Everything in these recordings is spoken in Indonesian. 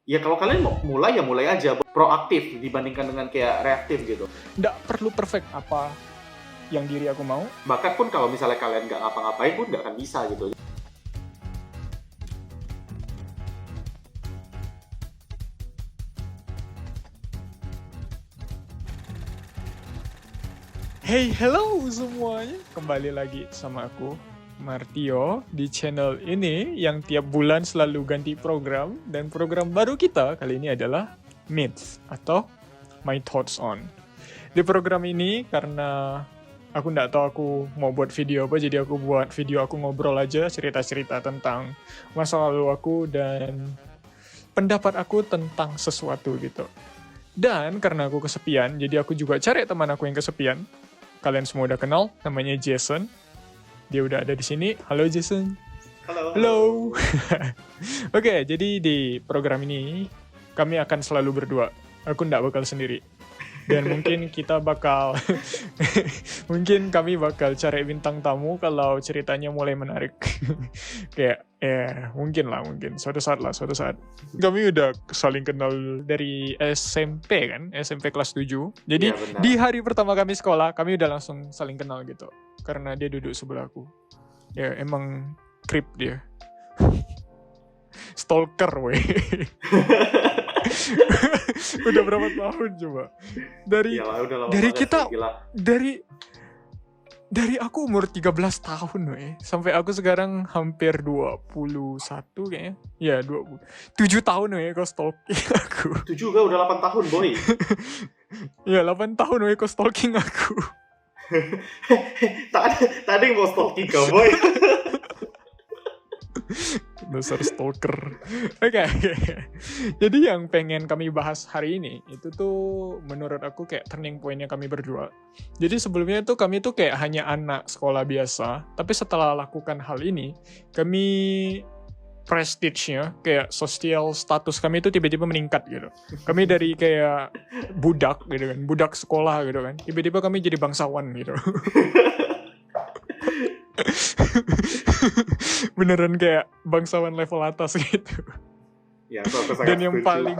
Ya kalau kalian mau mulai ya mulai aja proaktif dibandingkan dengan kayak reaktif gitu. Nggak perlu perfect apa yang diri aku mau. Bahkan pun kalau misalnya kalian nggak ngapa-ngapain pun nggak akan bisa gitu. Hey, hello semuanya. Kembali lagi sama aku, Martio, di channel ini yang tiap bulan selalu ganti program. Dan program baru kita kali ini adalah Myths atau My Thoughts On. Di program ini karena aku nggak tahu aku mau buat video apa, jadi aku buat video aku ngobrol aja, cerita-cerita tentang masa lalu aku dan pendapat aku tentang sesuatu gitu. Dan karena aku kesepian, jadi aku juga cari teman aku yang kesepian. Kalian semua udah kenal, namanya Jason. Dia udah ada di sini. Halo Jason. Halo. Oke, jadi di program ini kami akan selalu berdua. Aku nggak bakal sendiri. Dan mungkin kita bakal mungkin kami bakal cari bintang tamu kalau ceritanya mulai menarik. Kayak mungkin suatu saat kami udah saling kenal dari SMP kan, SMP kelas 7. Jadi Ya, benar. di hari pertama kami sekolah kami udah langsung saling kenal gitu karena dia duduk sebelahku. Ya emang creep dia. Stalker weh. Udah berapa tahun coba? Dari Yalah, udah lama dari banget, kita gila. dari aku umur 13 tahun weh, sampai aku sekarang hampir 21 kayaknya. Ya, 7 tahun weh kau stalking aku. 7 juga udah 8 tahun, boy. Ya, 8 tahun weh kau stalking aku. tak ada yang mau stalking kau, boy. Dasar stalker. Oke. Jadi yang pengen kami bahas hari ini itu tuh menurut aku kayak turning point-nya kami berdua. Jadi sebelumnya tuh kami tuh kayak hanya anak sekolah biasa, tapi setelah lakukan hal ini, kami prestige-nya, kayak sosial status kami itu tiba-tiba meningkat gitu. Kami dari kayak budak gitu kan, budak sekolah gitu kan, tiba-tiba kami jadi bangsawan gitu. Beneran kayak bangsawan level atas gitu. Ya, aku sangat Dan yang setuju. paling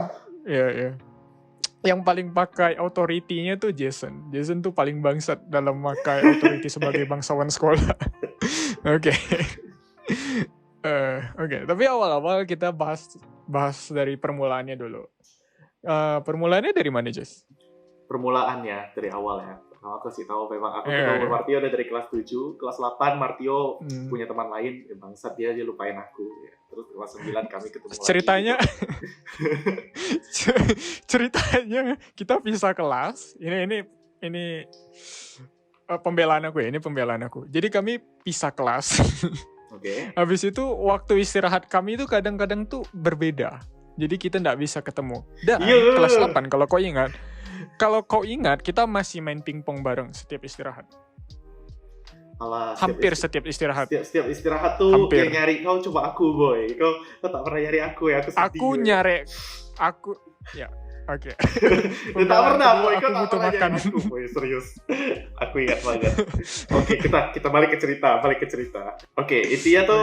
yang paling pakai authority-nya tuh Jason. Jason tuh paling bangsat dalam pakai authority sebagai bangsawan sekolah. Oke. Oke, tapi awal-awal kita bahas dari permulaannya dulu. Permulaannya dari mana, Jess? Permulaannya dari awal ya. Aku sih tahu memang aku ketemu Martio udah dari kelas 7, kelas 8 Martio punya teman lain, bangsat dia lupain aku ya. Terus kelas 9 kami ketemu ceritanya lagi. ceritanya kita pisah kelas. Ini pembelaan aku. Jadi kami pisah kelas. Oke. Habis itu waktu istirahat kami itu kadang-kadang tuh berbeda. Jadi kita nggak bisa ketemu. Dan kelas 8 kalau kau ingat, kita masih main pingpong bareng setiap istirahat. Alah, setiap istirahat. Setiap istirahat tuh Hampir. kayak nyari kau, coba aku boy. Kau tak pernah nyari aku ya, aku sedih. Aku nyari aku ya. Oke. Tak pernah boy, kau tak butuh pernah makan. nyari aku boy, serius. Aku ingat banget. Oke, kita balik ke cerita. Oke, intinya tuh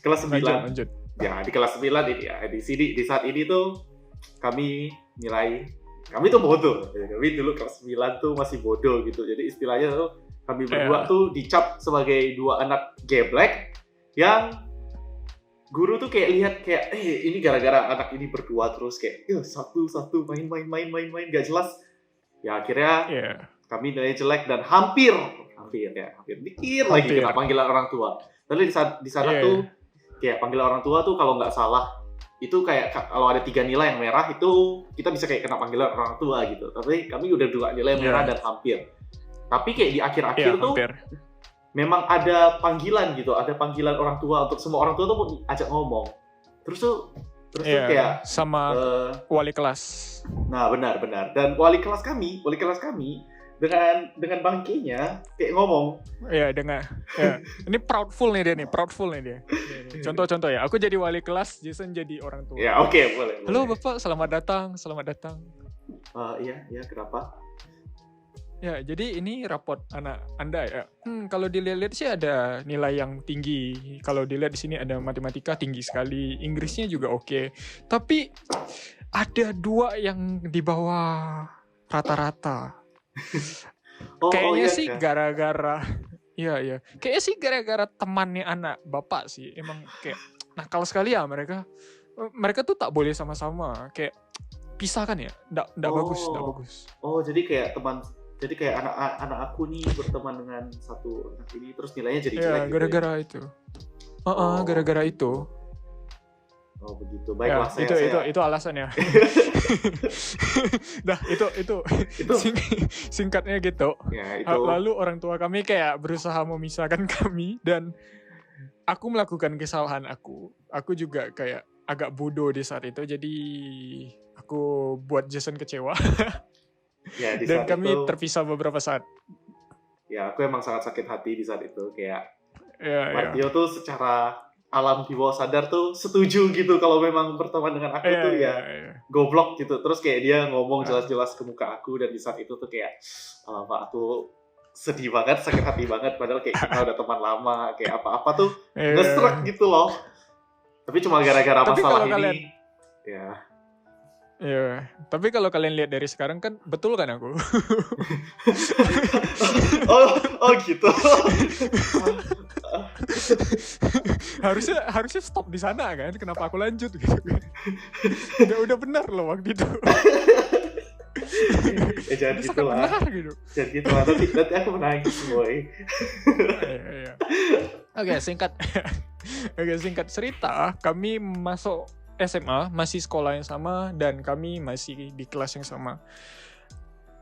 kelas 9. Lanjut. Ya, di kelas 9 ini ya. Di saat ini tuh kami kami tuh bodoh. Kami dulu kelas 9 tuh masih bodoh gitu. Jadi istilahnya tuh kami berdua tuh dicap sebagai dua anak geblek yang guru tuh kayak lihat kayak ini gara-gara anak ini berdua terus kayak satu main gak jelas. Ya akhirnya kami nilai jelek dan hampir dikit lagi kena panggilan orang tua. Tapi di sana tuh kayak panggilan orang tua tuh kalau nggak salah itu kayak kalau ada 3 nilai yang merah itu kita bisa kayak kena panggilan orang tua gitu. Tapi kami udah 2 nilai merah dan hampir. Tapi kayak di akhir-akhir tuh memang ada panggilan gitu, ada panggilan orang tua untuk semua orang tua tuh mau ajak ngomong. Terus tuh kayak sama wali kelas. Nah, benar. Dan wali kelas kami dengan bangkainya kayak ngomong. Ini proudful nih dia. Contoh ya. Aku jadi wali kelas, Jason jadi orang tua. Ya, oke, boleh. Halo Bapak, selamat datang. Iya, kenapa? Ya, jadi ini raport anak Anda ya. Kalau dilihat-lihat sih ada nilai yang tinggi. Kalau dilihat di sini ada matematika tinggi sekali, Inggrisnya juga oke. Tapi ada 2 yang di bawah rata-rata. Kayaknya sih kan? gara-gara iya. Kayaknya sih gara-gara temannya anak bapak sih. Emang kayak nakal sekali ya mereka. Mereka tuh tak boleh sama-sama. Kayak pisah kan ya? Nggak bagus. Oh, jadi kayak anak aku nih berteman dengan satu anak ini terus nilainya jadi jelek gitu gara-gara ya? itu. Gara-gara itu. Oh begitu, baiklah itu alasannya. Nah itu singkatnya gitu. Ya, itu. Lalu orang tua kami kayak berusaha memisahkan kami dan aku melakukan kesalahan aku juga kayak agak bodoh di saat itu, jadi aku buat Jason kecewa. Ya, di dan saat kami itu, terpisah beberapa saat. Ya, aku emang sangat sakit hati di saat itu, kayak Martio Ya. tuh secara alam di bawah sadar tuh setuju gitu kalau memang berteman dengan aku tuh ya goblok gitu. Terus kayak dia ngomong jelas-jelas ke muka aku, dan di saat itu tuh kayak Pak, aku sedih banget, sakit hati banget, padahal kayak kita udah teman lama, kayak apa-apa tuh nge-struck gitu loh. Tapi cuma gara-gara masalah ini Iya, tapi kalau kalian lihat dari sekarang kan betul kan aku. oh gitu. harusnya stop di sana kan? Kenapa aku lanjut gitu? udah benar loh waktu itu. Jangan gitu lah. Jangan gitu lah. Nanti aku menangis boy. Iya. Oke, singkat cerita, kami masuk SMA, masih sekolah yang sama, dan kami masih di kelas yang sama.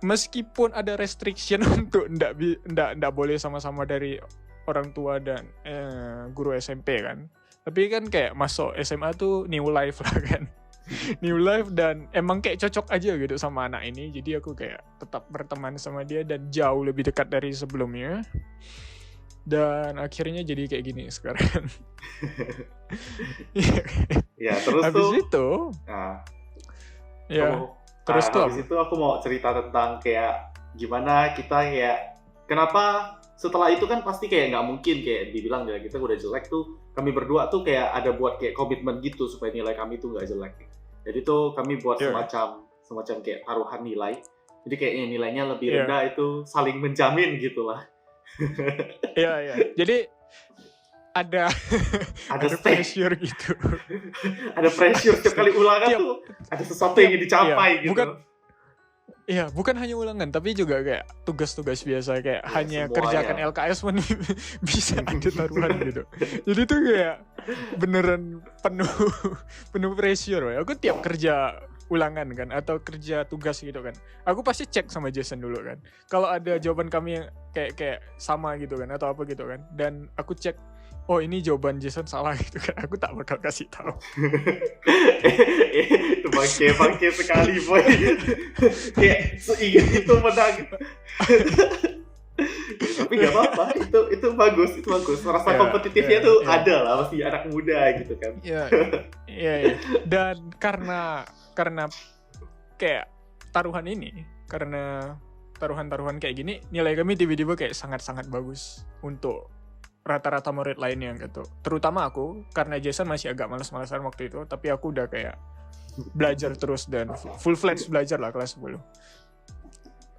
Meskipun ada restriction untuk ndak boleh sama-sama dari orang tua dan guru SMP kan. Tapi kan kayak masuk SMA tuh new life lah kan. New life, dan emang kayak cocok aja gitu sama anak ini. Jadi aku kayak tetap berteman sama dia dan jauh lebih dekat dari sebelumnya. Dan akhirnya jadi kayak gini sekarang. Ya, terus habis tuh itu habis itu aku mau cerita tentang kayak gimana kita kayak kenapa setelah itu kan pasti kayak nggak mungkin kayak dibilang ya kita udah jelek tuh, kami berdua tuh kayak ada buat kayak komitmen gitu supaya nilai kami tuh nggak jelek. Jadi tuh kami buat semacam kayak taruhan nilai. Jadi kayaknya nilainya lebih rendah itu saling menjamin gitulah. Iya. Jadi ada pressure gitu. Ada pressure setiap kali ulangan tuh ada sesuatu yang ingin dicapai gitu. Bukan hanya ulangan, tapi juga kayak tugas-tugas biasa kayak hanya kerjakan LKS pun bisa ada taruhan gitu. Jadi tuh kayak beneran penuh pressure. Aku tiap kerja ulangan kan atau kerja tugas gitu kan, aku pasti cek sama Jason dulu kan. Kalau ada jawaban kami yang kayak sama gitu kan atau apa gitu kan, dan aku cek, oh ini jawaban Jason salah gitu kan, aku tak bakal kasih tahu. Itu bangke sekali boy. Kayak seingin itu menang. Tapi gak apa-apa, itu bagus. Rasa kompetitifnya tuh ada lah, pasti anak muda gitu kan. Iya. Dan karena kayak taruhan ini, karena taruhan kayak gini, nilai kami tiba-tiba kayak sangat-sangat bagus untuk rata-rata murid lainnya gitu. Terutama aku, karena Jason masih agak malas-malasan waktu itu, tapi aku udah kayak belajar terus dan full-fledged belajar lah kelas 10.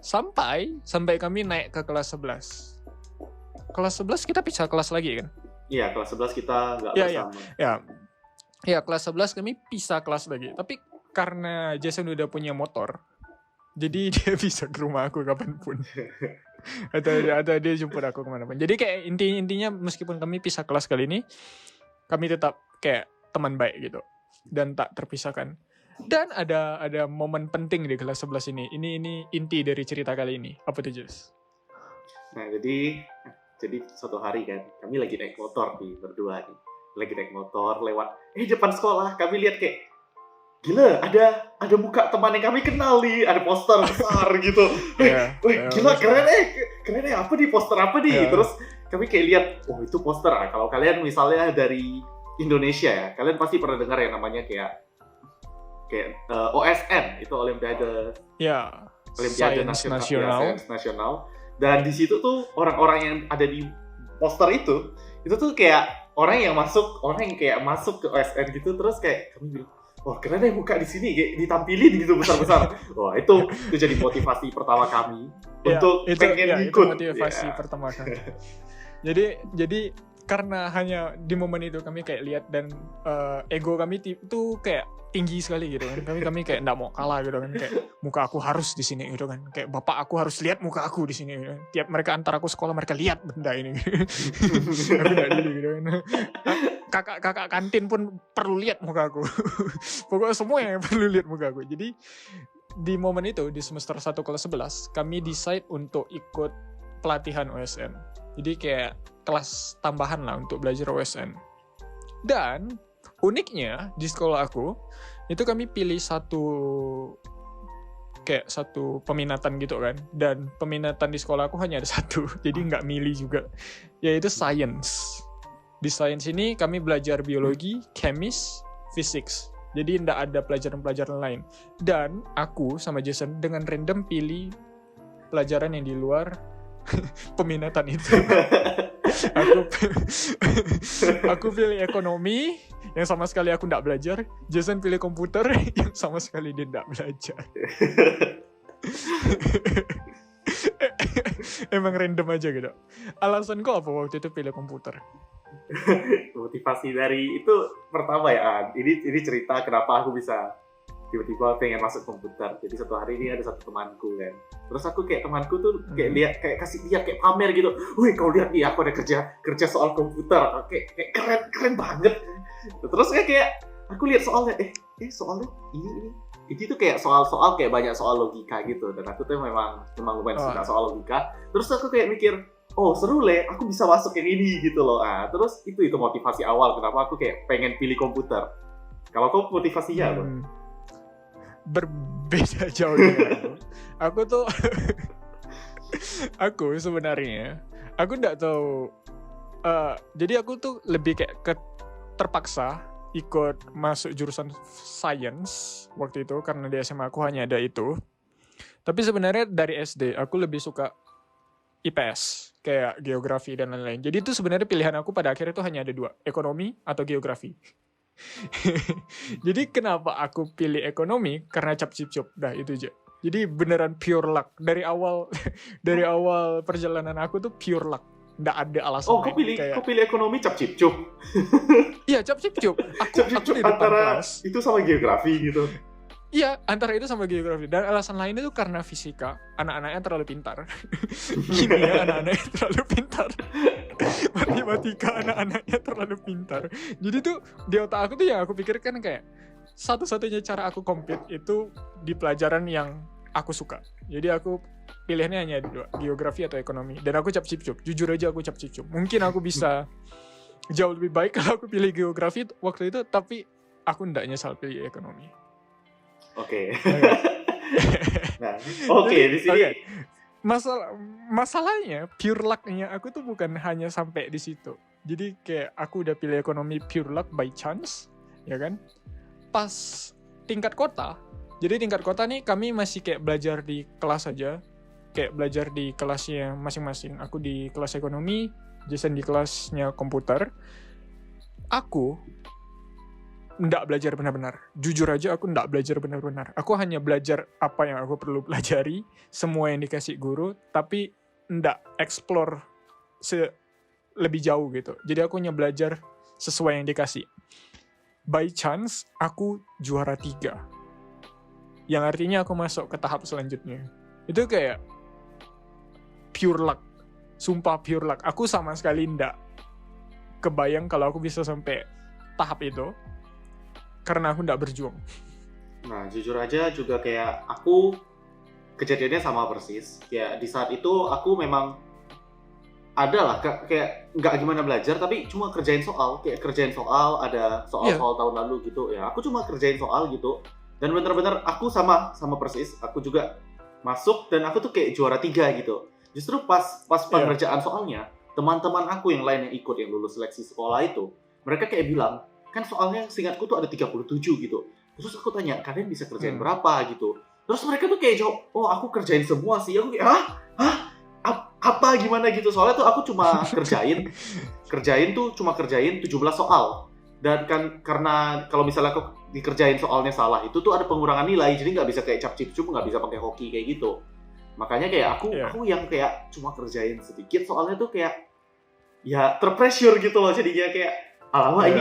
Sampai kami naik ke kelas 11. Kelas 11 kita pisah kelas lagi kan? Iya, kelas 11 kita nggak bersama. Iya, kelas 11 kami pisah kelas lagi. Tapi karena Jason udah punya motor, jadi dia bisa ke rumah aku kapanpun. atau dia jemput aku kemanapun. Jadi kayak intinya meskipun kami pisah kelas kali ini, kami tetap kayak teman baik gitu. Dan tak terpisahkan. Dan ada momen penting di kelas 11 ini. Ini inti dari cerita kali ini. Apa tuh, Jess? Nah, jadi suatu hari kan, kami lagi naik motor nih berdua nih. Lagi naik motor lewat depan sekolah, kami lihat kayak gila, ada muka teman yang kami kenal nih, ada poster besar gitu. Gila, keren apa nih, poster apa nih? Terus kami kayak lihat, itu poster. Kalau kalian misalnya dari Indonesia ya, kalian pasti pernah dengar yang namanya kayak OSN, itu Olimpiade Olimpiade Sains nasional, ya, nasional. sains nasional. Dan di situ tuh orang-orang yang ada di poster itu tuh kayak orang yang kayak masuk ke OSN gitu, terus kayak kami bilang, wah keren deh muka di sini kayak ditampilin gitu besar-besar. Wah itu jadi motivasi pertama kami untuk pengen itu ikut. motivasi pertama kami. Jadi karena hanya di momen itu kami kayak lihat dan ego kami itu kayak tinggi sekali gitu kan. Kami kayak enggak mau kalah gitu kan, kayak muka aku harus di sini gitu kan. Kayak bapak aku harus lihat muka aku di sini gitu kan. Tiap mereka antar aku sekolah mereka lihat benda ini. Aku enggak dulu gitu kan. Kakak kantin pun perlu lihat muka aku. Pokoknya semua yang perlu lihat muka aku. Jadi di momen itu di semester 1 kelas 11 kami decide untuk ikut pelatihan OSN. Jadi kayak kelas tambahan lah untuk belajar OSN. Dan uniknya di sekolah aku itu kami pilih satu peminatan gitu kan. Dan peminatan di sekolah aku hanya ada satu, jadi nggak milih juga, yaitu science. Di science ini kami belajar biologi, chemis, physics. Jadi nggak ada pelajaran-pelajaran lain. Dan aku sama Jason dengan random pilih pelajaran yang di luar peminatan itu. Aku pilih ekonomi yang sama sekali aku nggak belajar. Jason pilih komputer yang sama sekali dia nggak belajar. Emang random aja gitu. Alasan kok apa waktu itu pilih komputer? Motivasi dari itu pertama ya, ini cerita kenapa aku bisa tiba-tiba pengen masuk komputer. Jadi satu hari ini ada satu temanku kan, terus aku kayak temanku tuh kayak lihat, kayak kasih dia kayak pamer gitu, wih kau lihat nih aku ada kerja soal komputer, kayak keren banget. Terus kayak aku lihat soalnya, soalnya ini tuh kayak soal kayak banyak soal logika gitu, dan aku tuh memang lumayan suka soal logika. Terus aku kayak mikir, oh seru aku bisa masuk yang ini gitu loh. Terus itu motivasi awal kenapa aku kayak pengen pilih komputer. Kalau kau motivasinya apa? Berbeda jauh dengan aku tuh aku sebenarnya aku nggak tahu, jadi aku tuh lebih kayak terpaksa ikut masuk jurusan science waktu itu karena di SMA aku hanya ada itu. Tapi sebenarnya dari SD aku lebih suka IPS kayak geografi dan lain-lain. Jadi itu sebenarnya pilihan aku pada akhirnya itu hanya ada dua, ekonomi atau geografi. Jadi kenapa aku pilih ekonomi? Karena cap cip cup, dah itu aja. Jadi beneran pure luck dari awal perjalanan aku tuh pure luck, nggak ada alasan. Kau pilih ekonomi cap cip cup? Iya cap cip cup. Aku di depan kelas itu sama geografi gitu. Iya, antara itu sama geografi. Dan alasan lain itu karena fisika, anak-anaknya terlalu pintar. Kimia, anak-anaknya terlalu pintar. Matematika, anak-anaknya terlalu pintar. Jadi tuh, di otak aku tuh yang aku pikirkan kayak, satu-satunya cara aku compete itu di pelajaran yang aku suka. Jadi aku pilihannya hanya dua, geografi atau ekonomi. Dan aku cap cip-cup. Jujur aja aku cap cip-cup. Mungkin aku bisa jauh lebih baik kalau aku pilih geografi waktu itu, tapi aku nggak nyesal pilih ekonomi. Oke. Di sini. Masalahnya pure luck-nya aku tuh bukan hanya sampai di situ. Jadi kayak aku udah pilih ekonomi pure luck by chance, ya kan? Pas tingkat kota. Jadi tingkat kota nih kami masih kayak belajar di kelas aja. Kayak belajar di kelasnya masing-masing. Aku di kelas ekonomi, Jason di kelasnya komputer. Aku nggak belajar benar-benar. Jujur aja aku nggak belajar benar-benar. Aku hanya belajar apa yang aku perlu pelajari, semua yang dikasih guru, tapi nggak explore lebih jauh gitu. Jadi aku hanya belajar sesuai yang dikasih. By chance, aku juara 3. Yang artinya aku masuk ke tahap selanjutnya. Itu kayak pure luck. Sumpah pure luck. Aku sama sekali nggak kebayang kalau aku bisa sampai tahap itu. Karena aku nggak berjuang. Nah, jujur aja juga kayak aku kejadiannya sama persis. Kayak di saat itu aku memang adalah kayak nggak gimana belajar, tapi cuma kerjain soal. Kayak kerjain soal, ada soal-soal tahun lalu gitu ya. Aku cuma kerjain soal gitu. Dan bener-bener aku sama persis. Aku juga masuk dan aku tuh kayak juara 3 gitu. Justru pas pengerjaan soalnya, teman-teman aku yang lain yang ikut yang lulus seleksi sekolah itu, mereka kayak bilang, kan soalnya seingatku tuh ada 37 gitu. Terus aku tanya, kalian bisa kerjain berapa gitu? Terus mereka tuh kayak jawab, oh aku kerjain semua sih. Aku kayak, apa gimana gitu. Soalnya tuh aku cuma kerjain 17 soal. Dan kan karena kalau misalnya aku dikerjain soalnya salah, itu tuh ada pengurangan nilai. Jadi nggak bisa kayak cap-cip-cup, nggak bisa pakai hoki kayak gitu. Makanya kayak aku yang kayak cuma kerjain sedikit soalnya tuh kayak ya terpressure gitu loh. Jadinya kayak alamak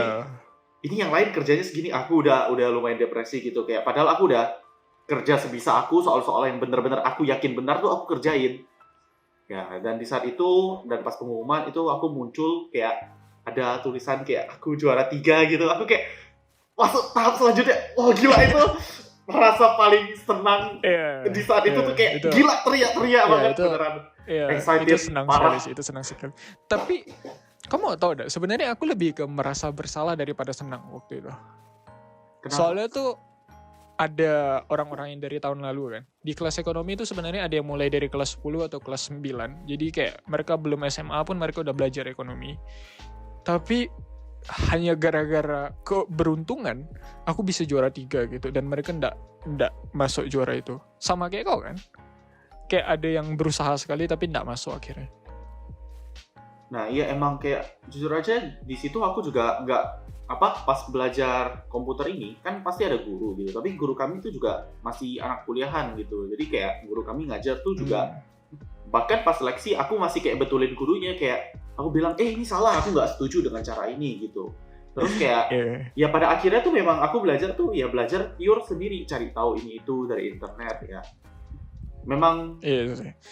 ini yang lain kerjanya segini, aku udah lumayan depresi gitu. Kayak padahal aku udah kerja sebisa aku, soal-soal yang bener-bener aku yakin benar tuh aku kerjain. Ya, dan di saat itu, dan pas pengumuman itu aku muncul kayak ada tulisan kayak aku juara 3 gitu. Aku kayak masuk tahap selanjutnya. Wah gila itu merasa paling senang di saat itu tuh kayak gila teriak-teriak banget itu, beneran. Excited, itu senang parah. Sekali sih, itu senang sekali. Tapi kamu tahu enggak, sebenarnya aku lebih ke merasa bersalah daripada senang waktu itu. Kenapa? Soalnya tuh ada orang-orang yang dari tahun lalu kan. Di kelas ekonomi itu sebenarnya ada yang mulai dari kelas 10 atau kelas 9. Jadi kayak mereka belum SMA pun mereka udah belajar ekonomi. Tapi hanya gara-gara keberuntungan aku bisa juara 3 gitu. Dan mereka ndak masuk juara itu. Sama kayak kau kan. Kayak ada yang berusaha sekali tapi ndak masuk akhirnya. Nah iya emang kayak jujur aja di situ aku juga nggak pas belajar komputer ini kan pasti ada guru gitu, tapi guru kami itu juga masih anak kuliahan gitu, jadi kayak guru kami ngajar tuh juga bahkan pas seleksi aku masih kayak betulin gurunya, kayak aku bilang ini salah, aku nggak setuju dengan cara ini gitu. Terus kayak ya pada akhirnya tuh memang aku belajar pure sendiri, cari tahu ini itu dari internet ya. Memang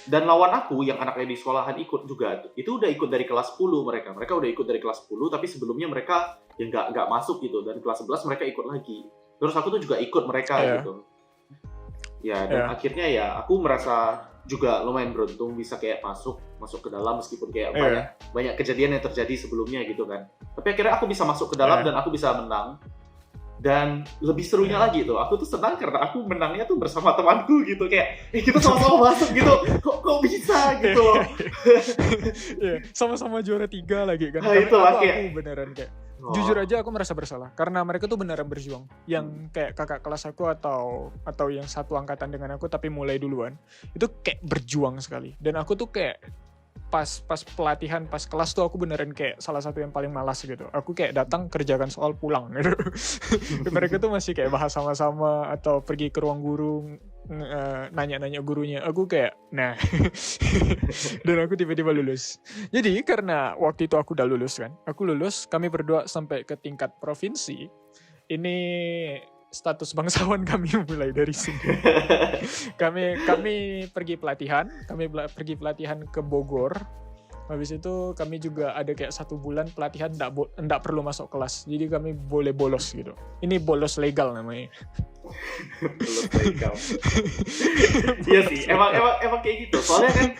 dan lawan aku yang anaknya di sekolahan ikut juga itu udah ikut dari kelas 10 mereka udah ikut dari kelas 10, tapi sebelumnya mereka yang nggak masuk gitu, dan kelas 11 mereka ikut lagi, terus aku tuh juga ikut mereka gitu ya, dan akhirnya ya aku merasa juga lumayan beruntung bisa kayak masuk ke dalam, meskipun kayak banyak kejadian yang terjadi sebelumnya gitu kan, tapi akhirnya aku bisa masuk ke dalam dan aku bisa menang. Dan lebih serunya lagi tuh, aku tuh senang karena aku menangnya tuh bersama temanku gitu, kayak kita sama-sama masuk gitu, kok bisa gitu loh. Sama-sama juara 3 lagi kan. Aku beneran kayak jujur aja aku merasa bersalah karena mereka tuh beneran berjuang. Yang kayak kakak kelas aku atau yang satu angkatan dengan aku tapi mulai duluan, itu kayak berjuang sekali. Dan aku tuh kayak pas pelatihan, pas kelas tuh aku beneran kayak salah satu yang paling malas gitu. Aku kayak datang kerjakan soal pulang gitu. Mereka tuh masih kayak bahas sama-sama atau pergi ke ruang guru nanya-nanya gurunya. Aku kayak dan aku tiba-tiba lulus. Jadi karena waktu itu aku udah lulus kan. Aku lulus, kami berdua sampai ke tingkat provinsi. Ini status bangsawan kami mulai dari sini. kami pergi pelatihan ke Bogor. Habis itu kami juga ada kayak 1 bulan pelatihan ndak perlu masuk kelas. Jadi kami boleh bolos gitu. Ini bolos legal namanya. Bolos legal. Iya sih, emang kayak gitu. Soalnya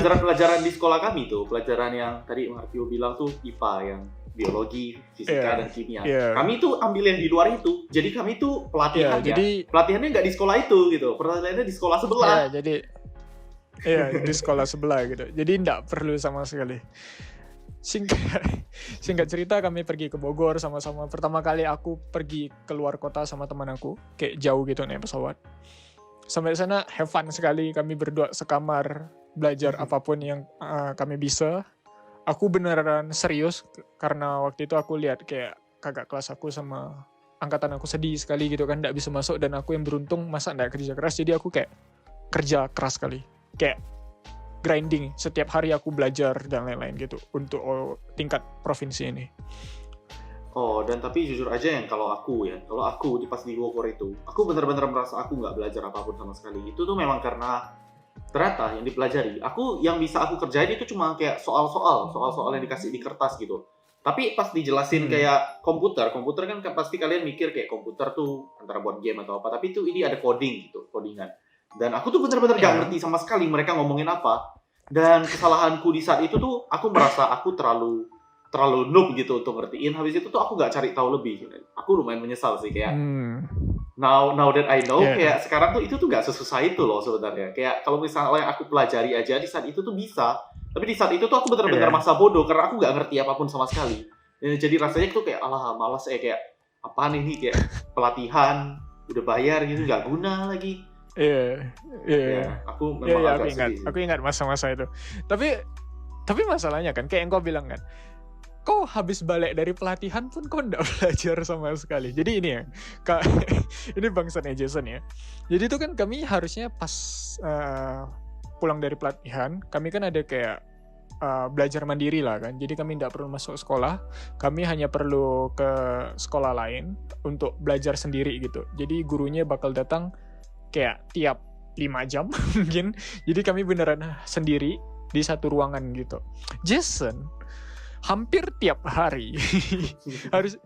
kan pelajaran di sekolah kami tuh, pelajaran yang tadi Martio bilang tuh IPA, yang biologi, fisika, dan kimia. Kami tuh ambil yang di luar itu. Jadi kami tuh pelatihannya nggak di sekolah itu gitu. Pelatihannya di sekolah sebelah. Di sekolah sebelah gitu. Jadi nggak perlu sama sekali. Singkat cerita kami pergi ke Bogor sama-sama. Pertama kali aku pergi keluar kota sama teman aku. Kayak jauh gitu naik pesawat. Sampai sana have fun sekali. Kami berdua sekamar belajar apapun yang kami bisa. Aku beneran serius karena waktu itu aku lihat kayak kakak kelas aku sama angkatan aku sedih sekali gitu kan, nggak bisa masuk, dan aku yang beruntung masa nggak kerja keras. Jadi aku kayak kerja keras sekali, kayak grinding setiap hari aku belajar dan lain-lain gitu untuk tingkat provinsi ini. Dan tapi jujur aja kalau aku pas di Bogor itu, aku bener-bener merasa aku nggak belajar apapun sama sekali. Itu tuh memang karena ternyata yang dipelajari, yang bisa aku kerjain itu cuma kayak soal-soal yang dikasih di kertas gitu. Tapi pas dijelasin kayak komputer kan pasti kalian mikir kayak komputer tuh antara buat game atau apa, tapi ini ada codingan. Dan aku tuh bener-bener gak ngerti sama sekali mereka ngomongin apa. Dan kesalahanku di saat itu tuh aku merasa aku terlalu noob gitu untuk ngertiin. Habis itu tuh aku gak cari tahu lebih. Aku lumayan menyesal sih kayak Now that I know, kayak sekarang tuh itu tuh gak sesusah itu loh sebenarnya. Kayak kalau misalnya aku pelajari aja di saat itu tuh bisa. Tapi di saat itu tuh aku benar-benar masa bodoh karena aku gak ngerti apapun sama sekali. Jadi rasanya tuh kayak malas kayak apaan ini, kayak pelatihan udah bayar gitu gak guna lagi. Iya, iya. Ya, aku Iya, memang iya, agak sedih. aku ingat masa-masa itu. Tapi masalahnya kan kayak yang kau bilang kan, kau habis balik dari pelatihan pun kau nggak belajar sama sekali. Jadi ini ya, Kak, ini bangsatnya Jason ya. Jadi itu kan kami harusnya pas pulang dari pelatihan, kami kan ada kayak belajar mandiri lah kan. Jadi kami nggak perlu masuk sekolah, kami hanya perlu ke sekolah lain untuk belajar sendiri gitu. Jadi gurunya bakal datang kayak tiap 5 jam mungkin. Jadi kami beneran sendiri di satu ruangan gitu. Jason hampir tiap hari harus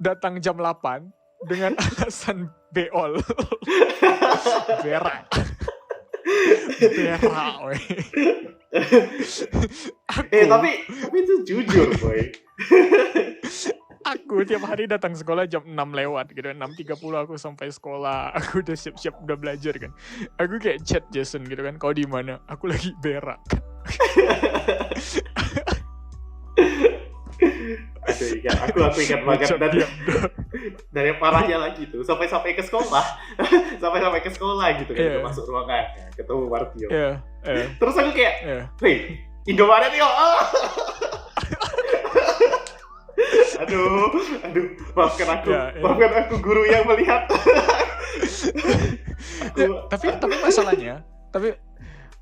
datang jam 8 dengan alasan beol. Berak. Weh. Tapi itu jujur, boy. Aku tiap hari datang sekolah jam 6 lewat gitu, 6.30 aku sampai sekolah. Aku udah siap-siap udah belajar kan. Aku kayak chat Jason gitu kan, kau di mana? Aku lagi berak. Aduh, aku ingat banget dari parahnya lagi tuh sampai ke sekolah. sampai ke sekolah gitu kan, yeah. Masuk ruangan ketemu Martio. Yeah. Terus aku kayak, "Weh, Indomaret yo." Aduh, maafkan aku guru yang melihat.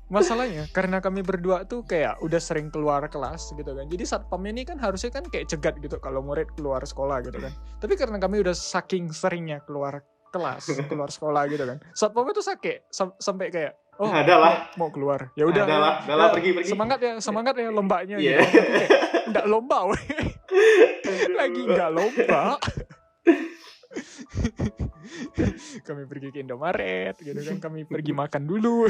Masalahnya karena kami berdua tuh kayak udah sering keluar kelas gitu kan. Jadi satpam ini kan harusnya kan kayak cegat gitu kalau murid keluar sekolah gitu kan. Tapi karena kami udah saking seringnya keluar kelas, keluar sekolah gitu kan. Satpam itu sampai kayak, oh, adalah mau keluar. Ya udah. Adalah pergi. Semangat ya lombanya gitu. Enggak lomba weh. Lagi enggak lomba. Kami pergi ke Indomaret gitu kan, kami pergi makan dulu.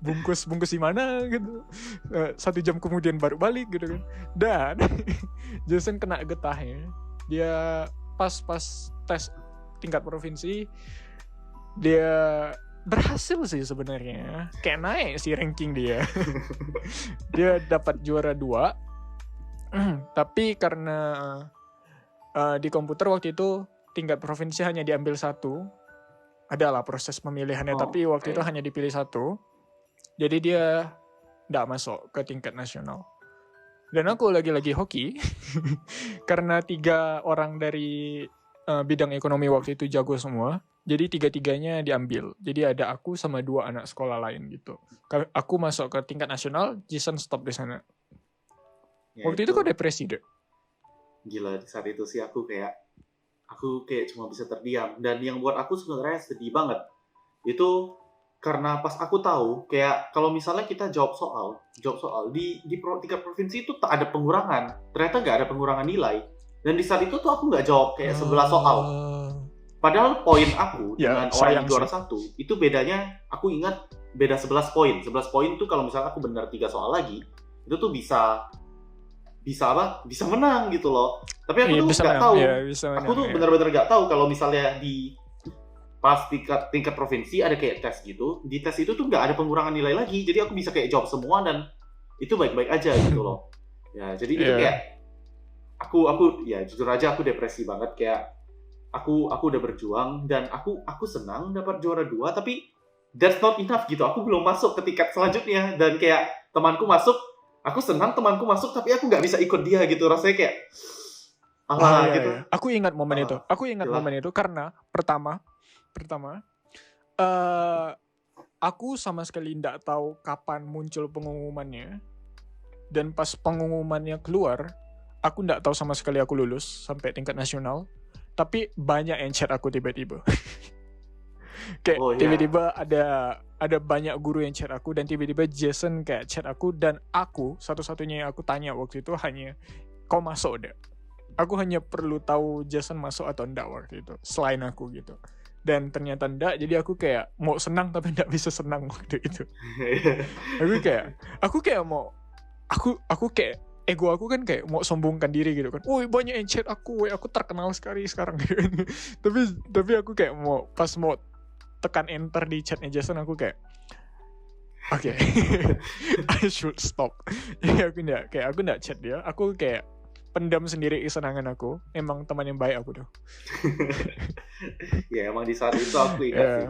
bungkus di mana gitu. 1 jam kemudian baru balik gitu kan. Dan Jason kena getahnya. Dia pas tes tingkat provinsi dia berhasil sih sebenarnya. Kayak naik sih ranking dia. Dia dapat juara 2. Tapi karena di komputer waktu itu tingkat provinsi hanya diambil 1. Adalah proses pemilihannya, tapi waktu itu hanya dipilih 1. Jadi dia nggak masuk ke tingkat nasional. Dan aku lagi-lagi hoki karena 3 orang dari bidang ekonomi waktu itu jago semua. Jadi 3-3-nya diambil. Jadi ada aku sama 2 anak sekolah lain gitu. Aku masuk ke tingkat nasional, Jason stop di sana. Ya, waktu itu kok depresi deh. Gila, di saat itu sih aku kayak cuma bisa terdiam. Dan yang buat aku sebenarnya sedih banget itu karena pas aku tahu kayak kalau misalnya kita jawab soal di tingkat provinsi itu tak ada pengurangan, ternyata nggak ada pengurangan nilai. Dan di saat itu tuh aku nggak jawab kayak 11 soal. Padahal poin aku dengan orang yang juara 1 itu bedanya, aku ingat beda 11 poin. 11 poin tuh kalau misalnya aku benar 3 soal lagi itu tuh bisa menang gitu loh. Tapi aku tuh nggak tahu. Aku tuh benar-benar nggak tahu kalau misalnya di pas tingkat provinsi ada kayak tes gitu. Di tes itu tuh nggak ada pengurangan nilai lagi. Jadi aku bisa kayak jawab semua dan itu baik-baik aja gitu loh. Ya jadi itu kayak aku ya jujur aja aku depresi banget, kayak aku udah berjuang dan aku senang dapat juara 2, tapi that's not enough gitu. Aku belum masuk ke tingkat selanjutnya dan kayak temanku masuk. Aku senang temanku masuk, tapi aku nggak bisa ikut dia gitu. Rasanya kayak gitu. Iya. Aku ingat momen itu. Momen itu karena pertama, aku sama sekali nggak tahu kapan muncul pengumumannya. Dan pas pengumumannya keluar, aku nggak tahu sama sekali aku lulus sampai tingkat nasional. Tapi banyak yang chat aku tiba-tiba. Kayak tiba-tiba ada banyak guru yang chat aku, dan tiba-tiba Jason kayak chat aku, dan aku satu-satunya yang aku tanya waktu itu hanya, kau masuk enggak? Aku hanya perlu tahu Jason masuk atau enggak waktu itu, selain aku gitu. Dan ternyata enggak, jadi aku kayak mau senang tapi enggak bisa senang waktu itu. Aku kayak ego aku kan kayak mau sombongkan diri gitu kan. Woi, banyak yang chat aku, aku terkenal sekali sekarang gitu. Tapi aku kayak pas mau tekan enter di chatnya Jason, aku kayak I should stop. Jadi aku nggak chat dia. Aku kayak pendam sendiri kesenangan aku. Emang teman yang baik aku tuh. Ya emang di saat itu aku ingat sih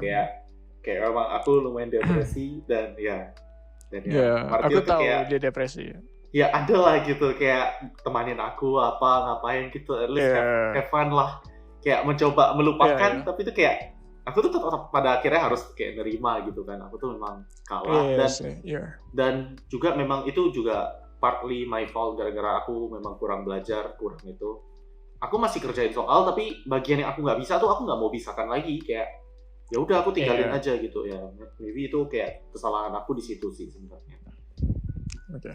kayak emang aku lumayan depresi dan aku Martio tuh tahu kayak dia depresi. ya ada lah gitu kayak temanin aku ngapain gitu, at least have fun lah, kayak mencoba melupakan. Tapi itu kayak aku tuh tetap pada akhirnya harus kayak nerima gitu kan, aku tuh memang kalah. Dan juga memang itu juga partly my fault, gara-gara aku memang kurang belajar, kurang itu. Aku masih kerjain soal, tapi bagian yang aku nggak bisa tuh aku nggak mau bisahkan lagi, kayak ya udah aku tinggalin aja gitu ya. Maybe itu kayak kesalahan aku di situ sih sebenarnya. Oke.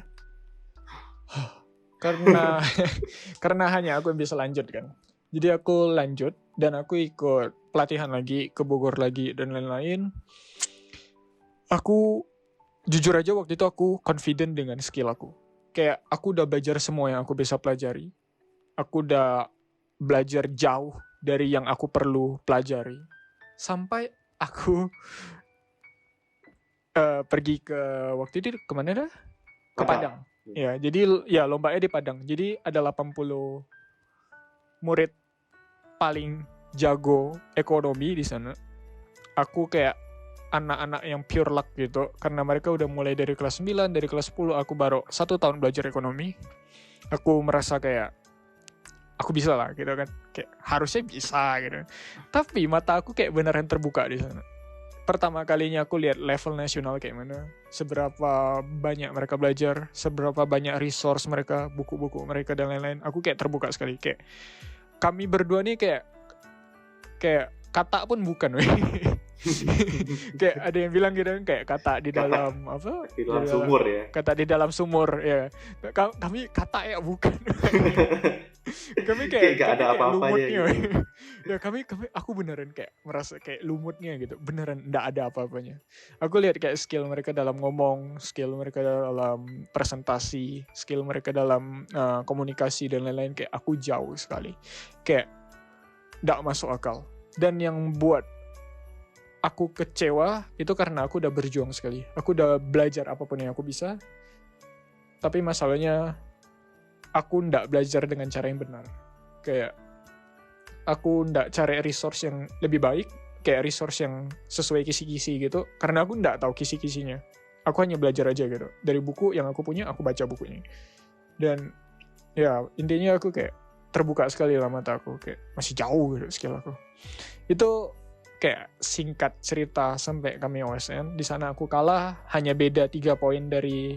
Karena hanya aku yang bisa lanjut kan. Jadi aku lanjut dan aku ikut pelatihan lagi ke Bogor lagi dan lain-lain. Aku jujur aja waktu itu aku confident dengan skill aku. Kayak aku udah belajar semua yang aku bisa pelajari. Aku udah belajar jauh dari yang aku perlu pelajari. Sampai aku pergi ke waktu itu kemana dah? Ke Padang. Ya, jadi ya lombanya di Padang. Jadi ada 80 murid paling jago ekonomi di sana. Aku kayak anak-anak yang pure luck gitu, karena mereka udah mulai dari kelas 9, dari kelas 10, aku baru 1 tahun belajar ekonomi. Aku merasa kayak aku bisa lah gitu kan, kayak harusnya bisa gitu. Tapi mata aku kayak beneran terbuka di sana. Pertama kalinya aku lihat level nasional kayak mana, seberapa banyak mereka belajar, seberapa banyak resource mereka, buku-buku mereka dan lain-lain. Aku kayak terbuka sekali, kayak kami berdua nih kayak kata pun bukan weh. Kayak ada yang bilang gitu kan, kayak kata di dalam apa? Di dalam sumur ya. Kata di dalam sumur ya. Kami kata ya bukan. Kami kayak gak ada apa-apanya gitu. Ya aku beneran kayak merasa kayak lumutnya gitu, beneran nggak ada apa-apanya. Aku lihat kayak skill mereka dalam ngomong, skill mereka dalam presentasi, skill mereka dalam komunikasi dan lain-lain, kayak aku jauh sekali, kayak nggak masuk akal. Dan yang buat aku kecewa itu karena aku udah berjuang sekali, aku udah belajar apapun yang aku bisa, tapi masalahnya aku nggak belajar dengan cara yang benar. Kayak aku nggak cari resource yang lebih baik, kayak resource yang sesuai kisi-kisi gitu, karena aku nggak tahu kisi-kisinya. Aku hanya belajar aja gitu dari buku yang aku punya, aku baca bukunya. Dan ya intinya aku kayak terbuka sekali lah mata aku, kayak masih jauh gitu skill aku. Itu kayak singkat cerita sampai kami OSN. Di sana aku kalah, hanya beda 3 poin dari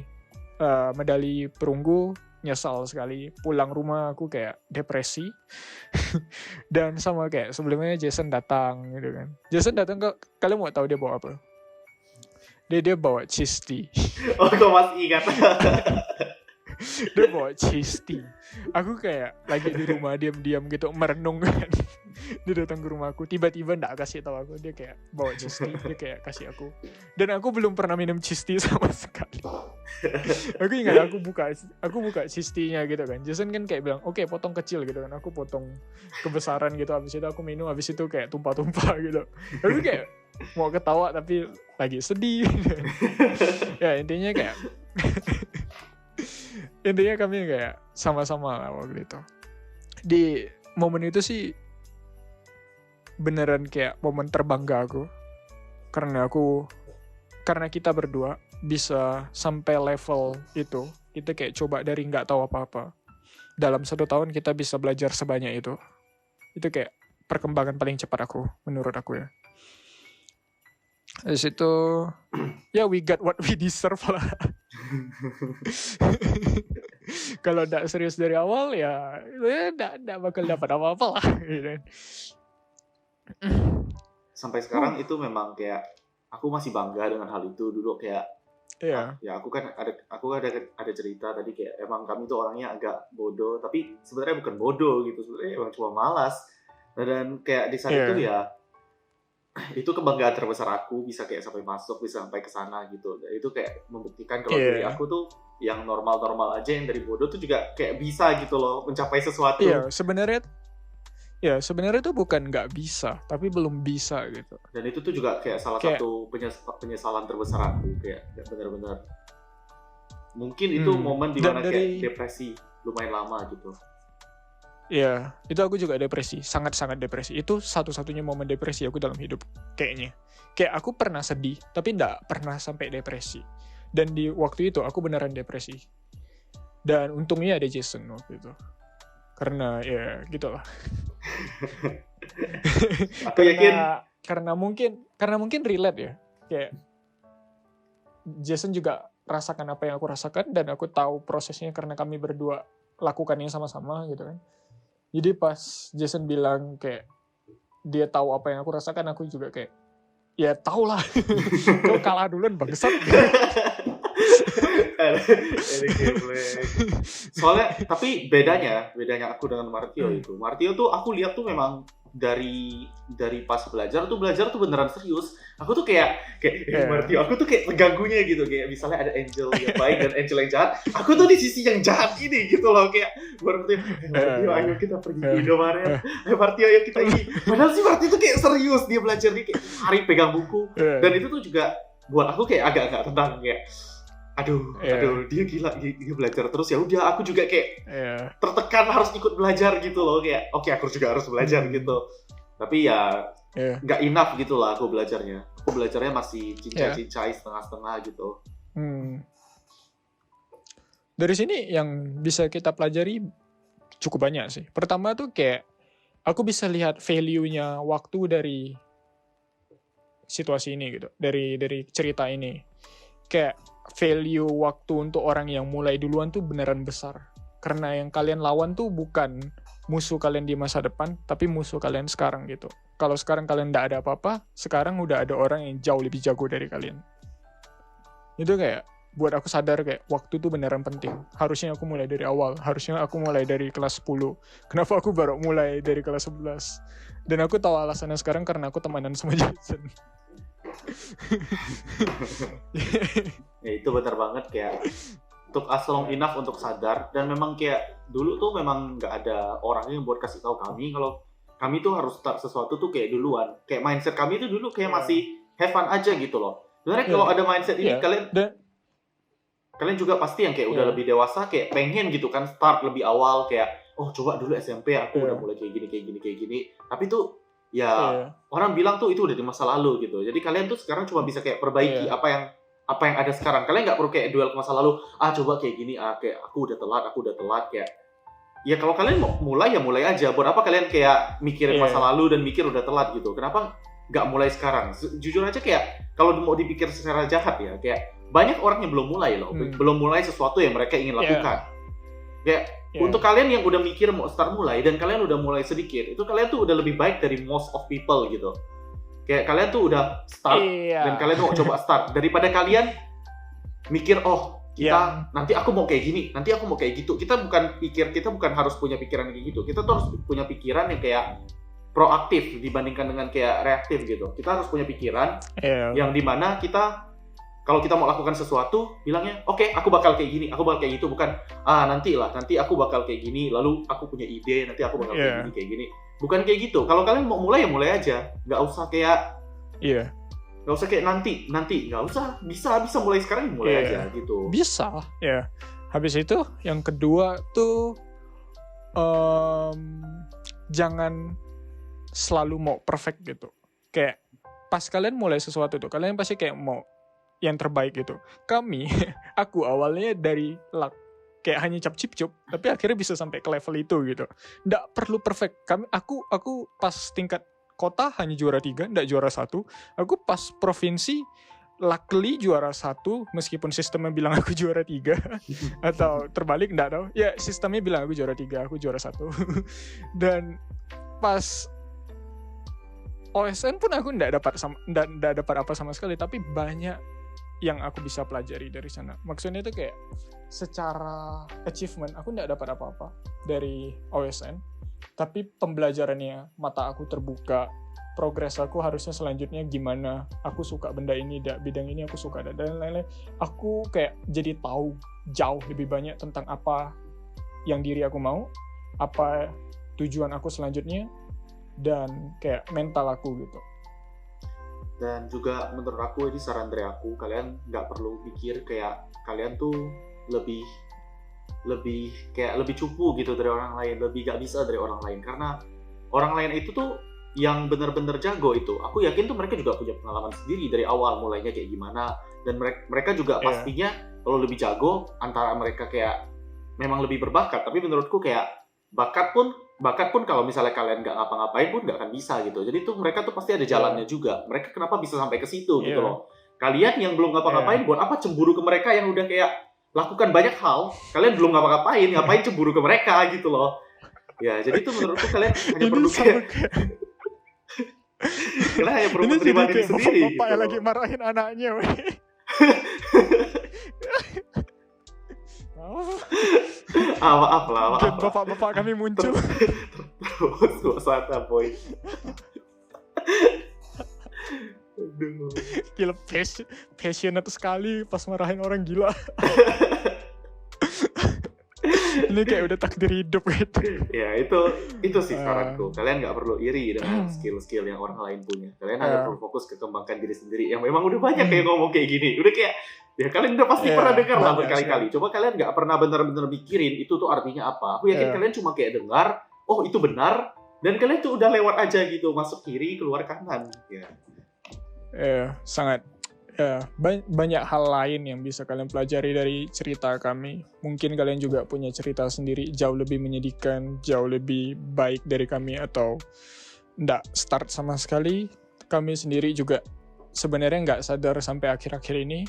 medali perunggu. Nyesal sekali. Pulang rumah aku kayak depresi. Dan sama kayak sebelumnya Jason datang gitu kan. Jason datang, kalian mau tahu dia bawa apa? Dia bawa cheese tea. Oh, kok masih ingat? Dia bawa cheese tea. Aku kayak lagi di rumah diam-diam gitu merenung kan. Dia datang ke rumahku, tiba-tiba nggak kasih tahu aku, dia kayak bawa cheese tea, dia kayak kasih aku. Dan aku belum pernah minum cheese tea sama sekali. Aku ingat aku buka cheese tea-nya gitu kan. Jason kan kayak bilang, "Oke, potong kecil" gitu kan. Aku potong kebesaran gitu, habis itu aku minum, habis itu kayak tumpah-tumpah gitu. Aku kayak mau ketawa tapi lagi sedih. Ya intinya kayak intinya kami kayak sama-sama lah waktu itu. Di momen itu sih beneran kayak momen terbangga aku, karena kita berdua bisa sampai level itu. Kita kayak coba dari nggak tahu apa-apa, dalam 1 tahun kita bisa belajar sebanyak itu kayak perkembangan paling cepat aku, menurut aku ya. Dari situ ya we got what we deserve lah. Kalau nggak serius dari awal ya nggak bakal dapat apa-apa lah gitu. Sampai sekarang itu memang kayak aku masih bangga dengan hal itu. Dulu kayak ya aku ada cerita tadi, kayak emang kami tuh orangnya agak bodoh, tapi sebenarnya bukan bodoh gitu, sebenarnya emang cuma malas. Dan kayak di saat itu ya itu kebanggaan terbesar aku, bisa kayak sampai masuk, bisa sampai ke sana gitu. Dan itu kayak membuktikan kalau diri aku tuh yang normal-normal aja, yang dari bodoh tuh juga kayak bisa gitu loh mencapai sesuatu. Sebenarnya itu bukan nggak bisa, tapi belum bisa gitu. Dan itu tuh juga kayak salah satu penyesalan terbesar aku, kayak benar-benar mungkin itu momen dimana kayak depresi lumayan lama gitu. Ya, itu aku juga depresi, sangat-sangat depresi. Itu satu-satunya momen depresi aku dalam hidup, kayaknya. Kayak aku pernah sedih, tapi nggak pernah sampai depresi. Dan di waktu itu aku beneran depresi. Dan untungnya ada Jason waktu itu. Karena ya gitulah. Aku yakin karena mungkin relate ya. Kayak Jason juga rasakan apa yang aku rasakan dan aku tahu prosesnya karena kami berdua lakukannya sama-sama gitu kan. Jadi pas Jason bilang kayak dia tahu apa yang aku rasakan, aku juga kayak ya tau lah. Kau kalah duluan bangsat. Soalnya tapi bedanya aku dengan Martio itu. Martio tuh aku lihat tuh memang dari pas belajar tuh beneran serius. Aku tuh kayak Martio, aku tuh kayak terganggunya gitu, kayak misalnya ada angel yang baik dan angel yang jahat. Aku tuh di sisi yang jahat ini gitu loh, kayak Martio, ayo kita pergi ke Indomaret. Martio ayo kita ini. Padahal si Martio tuh kayak serius, dia belajar nih kayak hari pegang buku. Dan itu tuh juga buat aku kayak agak-agak tentang kayak aduh dia gila, dia belajar terus, ya udah aku juga kayak tertekan harus ikut belajar gitu loh, kayak oke, aku juga harus belajar gitu, tapi ya nggak enough gitu lah aku belajarnya masih cincai setengah-setengah gitu. Dari sini yang bisa kita pelajari cukup banyak sih. Pertama tuh kayak aku bisa lihat value-nya waktu dari situasi ini gitu, dari cerita ini. Kayak value waktu untuk orang yang mulai duluan tuh beneran besar. Karena yang kalian lawan tuh bukan musuh kalian di masa depan, tapi musuh kalian sekarang gitu. Kalau sekarang kalian nggak ada apa-apa, sekarang udah ada orang yang jauh lebih jago dari kalian. Itu kayak buat aku sadar kayak waktu tuh beneran penting. Harusnya aku mulai dari awal, harusnya aku mulai dari kelas 10. Kenapa aku baru mulai dari kelas 11? Dan aku tahu alasannya sekarang karena aku temanan sama Jason. Ya itu benar banget, kayak took us long enough untuk sadar. Dan memang kayak dulu tuh memang nggak ada orang yang buat kasih tahu kami kalau kami tuh harus start sesuatu tuh kayak duluan. Kayak mindset kami tuh dulu kayak masih have fun aja gitu loh. Sebenarnya kalau ada mindset ini kalian juga pasti yang kayak udah lebih dewasa, kayak pengen gitu kan start lebih awal, kayak oh coba dulu SMP aku udah mulai kayak gini. Tapi tuh orang bilang tuh itu udah di masa lalu gitu. Jadi kalian tuh sekarang cuma bisa kayak perbaiki apa yang ada sekarang. Kalian nggak perlu kayak duel ke masa lalu. Coba kayak gini, kayak aku udah telat kayak. Ya kalau kalian mau mulai ya mulai aja. Buat apa kalian kayak mikirin masa lalu dan mikir udah telat gitu? Kenapa nggak mulai sekarang? Jujur aja kayak kalau mau dipikir secara jahat ya, kayak banyak orang yang belum mulai loh, belum mulai sesuatu yang mereka ingin lakukan. Kayak untuk kalian yang udah mikir mau start mulai dan kalian udah mulai sedikit, itu kalian tuh udah lebih baik dari most of people gitu. Kayak kalian tuh udah start dan kalian mau coba start daripada kalian mikir nanti aku mau kayak gini, nanti aku mau kayak gitu. Kita bukan harus punya pikiran kayak gitu. Kita tuh harus punya pikiran yang kayak proaktif dibandingkan dengan kayak reaktif gitu. Kita harus punya pikiran yang dimana kita kalau kita mau lakukan sesuatu, bilangnya, oke, aku bakal kayak gini, aku bakal kayak gitu, bukan, nanti aku bakal kayak gini, lalu aku punya ide, nanti aku bakal kayak gini. Bukan kayak gitu. Kalau kalian mau mulai ya mulai aja, nggak usah kayak, nggak usah kayak nanti, nggak usah, bisa mulai sekarang, mulai aja gitu. Bisa, Habis itu, yang kedua tuh, jangan selalu mau perfect gitu. Kayak pas kalian mulai sesuatu tuh, kalian pasti kayak mau yang terbaik gitu. Aku awalnya dari luck, kayak hanya cap-cip-cup, tapi akhirnya bisa sampai ke level itu gitu. Nggak perlu perfect. Aku pas tingkat kota hanya juara 3, nggak juara 1. Aku pas provinsi luckily juara 1, meskipun sistemnya bilang aku juara 3 atau terbalik, nggak tahu. Ya sistemnya bilang aku juara 3, aku juara 1. Dan pas OSN pun aku nggak dapat apa sama sekali, tapi banyak yang aku bisa pelajari dari sana. Maksudnya itu kayak secara achievement aku nggak dapat apa-apa dari OSN, tapi pembelajarannya mata aku terbuka, progres aku harusnya selanjutnya gimana, aku suka benda ini, bidang ini aku suka, dan lain-lain. Aku kayak jadi tahu jauh lebih banyak tentang apa yang diri aku mau, apa tujuan aku selanjutnya, dan kayak mental aku gitu. Dan juga menurut aku, ini saran dari aku, kalian nggak perlu pikir kayak kalian tuh lebih lebih cupu gitu dari orang lain, lebih gak bisa dari orang lain, karena orang lain itu tuh yang benar-benar jago itu, aku yakin tuh mereka juga punya pengalaman sendiri dari awal mulainya kayak gimana, dan mereka juga pastinya kalau lebih jago antara mereka kayak memang lebih berbakat, tapi menurutku kayak bakat pun kalau misalnya kalian nggak ngapa-ngapain pun nggak akan bisa gitu. Jadi tuh mereka tuh pasti ada jalannya juga. Mereka kenapa bisa sampai ke situ gitu loh. Kalian yang belum ngapa-ngapain buat apa cemburu ke mereka yang udah kayak lakukan banyak hal. Kalian belum ngapa-ngapain, ngapain cemburu ke mereka gitu loh. Ya, jadi tuh menurutku kalian hanya perlu kayak kalian hanya perlu menerima diri sendiri bapak gitu. Yang lagi marahin anaknya. Maaf lah. Bapak-bapak kami muncul. Terus suasana boy. Aduh. Gila, passionate sekali pas marahin orang gila. Ini kayak udah takdir hidup gitu. Ya itu sih saranku. Kalian nggak perlu iri dengan skill-skill yang orang lain punya. Kalian hanya perlu fokus ke kembangkan diri sendiri. Yang memang udah banyak kayak ngomong kayak gini. Udah kayak ya kalian udah pasti pernah dengar lah berkali-kali. Coba kalian nggak pernah benar-benar mikirin itu tuh artinya apa. Aku yakin kalian cuma kayak dengar, oh itu benar, dan kalian tuh udah lewat aja gitu, masuk kiri keluar kanan. Ya. Sangat. Banyak hal lain yang bisa kalian pelajari dari cerita kami. Mungkin kalian juga punya cerita sendiri jauh lebih menyedihkan, jauh lebih baik dari kami, atau nggak start sama sekali. Kami sendiri juga sebenarnya nggak sadar sampai akhir-akhir ini.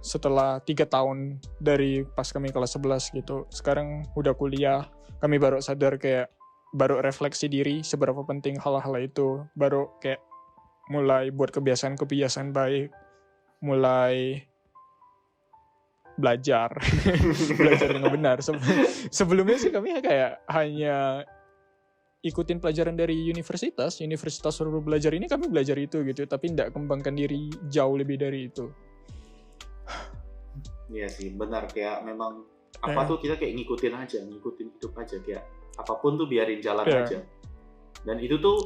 Setelah 3 tahun dari pas kami kelas 11 gitu, sekarang udah kuliah, kami baru sadar kayak baru refleksi diri seberapa penting hal-hal itu, baru kayak mulai buat kebiasaan-kebiasaan baik, mulai belajar dengan benar. Sebelumnya sih kami kayak hanya ikutin pelajaran dari universitas suruh belajar ini, kami belajar itu gitu, tapi tidak kembangkan diri jauh lebih dari itu. Iya sih, benar, kayak memang apa tuh kita kayak ngikutin hidup aja, kayak apapun tuh biarin jalan aja. Dan itu tuh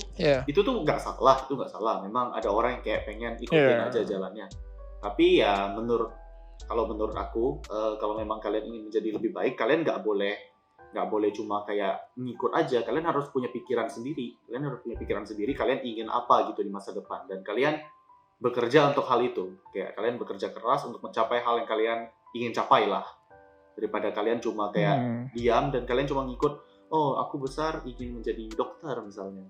nggak salah, memang ada orang yang kayak pengen ikutin aja jalannya. Tapi ya kalau menurut aku, kalau memang kalian ingin menjadi lebih baik, kalian nggak boleh cuma kayak ngikut aja. Kalian harus punya pikiran sendiri. Kalian ingin apa gitu di masa depan, dan kalian bekerja untuk hal itu. Kayak kalian bekerja keras untuk mencapai hal yang kalian ingin capai lah, daripada kalian cuma kayak diam dan kalian cuma ngikut. Oh, aku besar ingin menjadi dokter misalnya.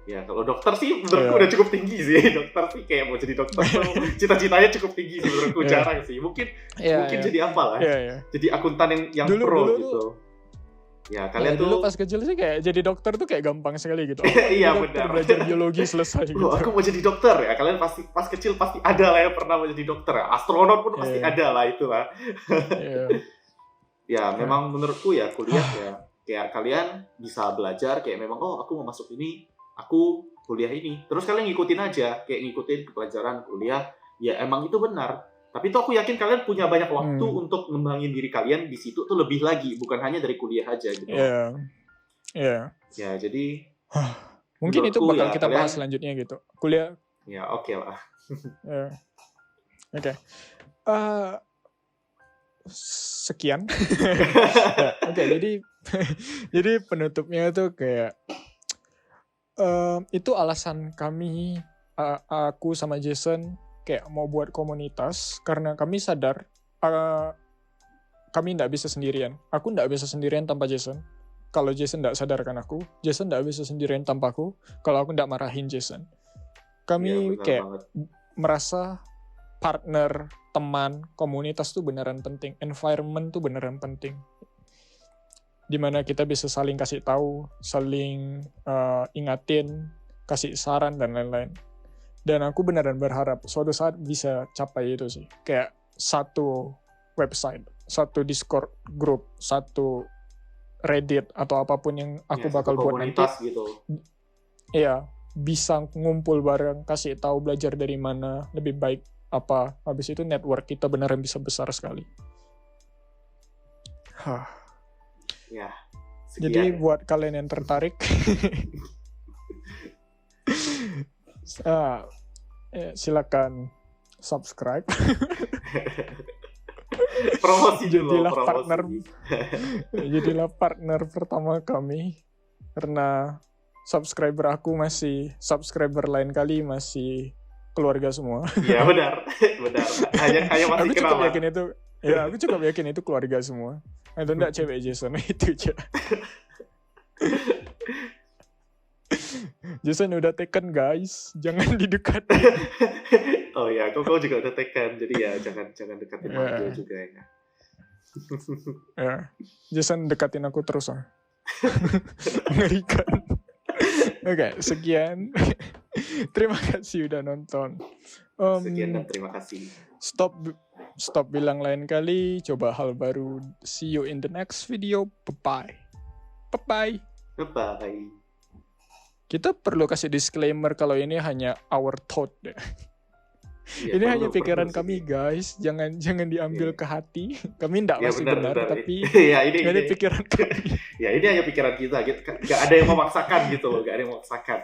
Ya, kalau dokter sih menurutku udah cukup tinggi sih. Dokter sih kayak mau jadi dokter tuh cita-citanya cukup tinggi sih menurutku. Jarang sih. Mungkin jadi apa lah. Jadi akuntan yang pro gitu. Ya, kalian tuh dulu pas kecil sih kayak jadi dokter tuh kayak gampang sekali gitu. Iya, benar. Belajar biologi selesai gitu. Aku mau jadi dokter ya. Kalian pasti pas kecil pasti ada lah yang pernah mau jadi dokter. Astronot pun pasti ada lah itulah. Ya, memang menurutku ya kuliah ya kayak kalian bisa belajar kayak memang aku mau masuk ini, aku kuliah ini. Terus kalian ngikutin aja, kayak ngikutin ke pelajaran kuliah. Ya emang itu benar. Tapi tuh aku yakin kalian punya banyak waktu untuk ngembangin diri kalian di situ tuh lebih lagi, bukan hanya dari kuliah aja gitu. Ya, jadi mungkin itu bakal kita bahas selanjutnya gitu. Kuliah. Ya, oke lah. Oke. Sekian. Oke, jadi penutupnya tuh kayak itu alasan kami, aku sama Jason kayak mau buat komunitas, karena kami sadar kami tidak bisa sendirian. Aku tidak bisa sendirian tanpa Jason. Kalau Jason tidak sadarkan aku, Jason tidak bisa sendirian tanpa aku. Kalau aku tidak marahin Jason, kami kayak merasa partner, teman, komunitas tuh beneran penting, environment tuh beneran penting, dimana kita bisa saling kasih tahu, saling ingatin, kasih saran dan lain-lain. Dan aku beneran berharap suatu saat bisa capai itu sih, kayak satu website, satu Discord group, satu Reddit atau apapun yang aku bakal buat nanti. Gitu. Iya, bisa ngumpul bareng, kasih tahu belajar dari mana lebih baik apa, habis itu network kita beneran bisa besar sekali. Ya, jadi buat kalian yang tertarik silakan subscribe. Promosi dulu, Jadilah promosi. partner. Jadilah partner pertama kami. Karena subscriber lain kali masih keluarga semua. Iya benar, benar. Hanya masih Aku cukup kenalan. yakin itu, aku cukup yakin itu keluarga semua. Itu enggak cewek Jason, itu aja. Jason udah taken guys, jangan didekati. Oh ya, kau juga udah tekan, jadi ya jangan dekatin Mario juga ya. Ya, Jason dekatin aku terus ah. Mengerikan. Oke, sekian. Terima kasih udah nonton. Sekian dan terima kasih. Stop bilang lain kali. Coba hal baru. See you in the next video. Bye bye. Bye. Kita perlu kasih disclaimer kalau ini hanya our thought. Ya, ini hanya pikiran kami guys. Jangan diambil ke hati. Kami tidak masih benar, tapi ya, ini pikiran kami. Ya ini hanya pikiran kita. Gak ada yang memaksakan gitu loh. Gak ada yang memaksakan.